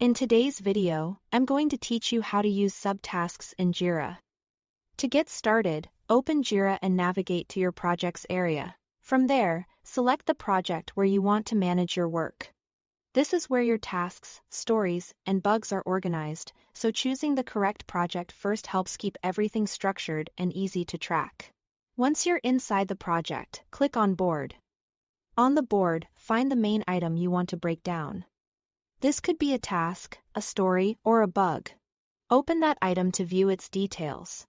In today's video, I'm going to teach you how to use subtasks in Jira. To get started, open Jira and navigate to your project's area. From there, select the project where you want to manage your work. This is where your tasks, stories, and bugs are organized, so choosing the correct project first helps keep everything structured and easy to track. Once you're inside the project, click on Board. On the board, find the main item you want to break down. This could be a task, a story, or a bug. Open that item to view its details.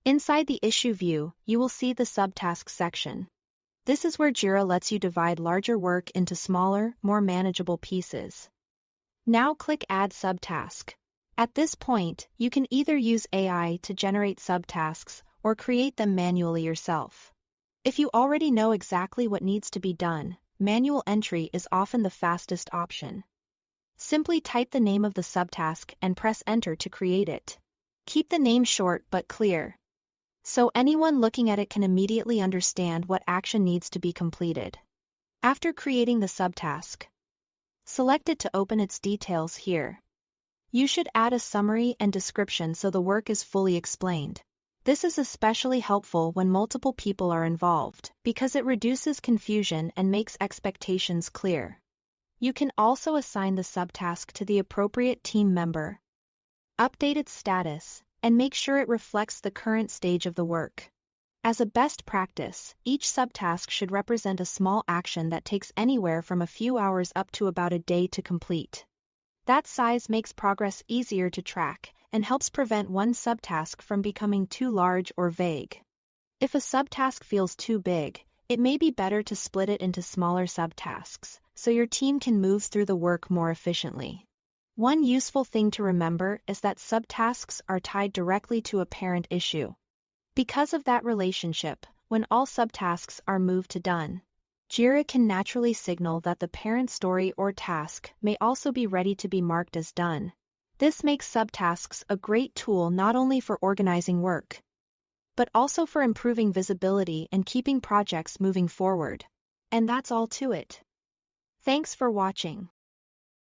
Inside the issue view, you will see the subtask section. This is where Jira lets you divide larger work into smaller, more manageable pieces. Now click Add Subtask. At this point, you can either use AI to generate subtasks or create them manually yourself. If you already know exactly what needs to be done, manual entry is often the fastest option. Simply type the name of the subtask and press Enter to create it. Keep the name short but clear, so anyone looking at it can immediately understand what action needs to be completed. After creating the subtask, select it to open its details here. You should add a summary and description so the work is fully explained. This is especially helpful when multiple people are involved, because it reduces confusion and makes expectations clear. You can also assign the subtask to the appropriate team member, update its status, and make sure it reflects the current stage of the work. As a best practice, each subtask should represent a small action that takes anywhere from a few hours up to about a day to complete. That size makes progress easier to track and helps prevent one subtask from becoming too large or vague. If a subtask feels too big, it may be better to split it into smaller subtasks, so your team can move through the work more efficiently. One useful thing to remember is that subtasks are tied directly to a parent issue. Because of that relationship, when all subtasks are moved to Done, Jira can naturally signal that the parent story or task may also be ready to be marked as done. This makes subtasks a great tool not only for organizing work, but also for improving visibility and keeping projects moving forward. And that's all to it. Thanks for watching.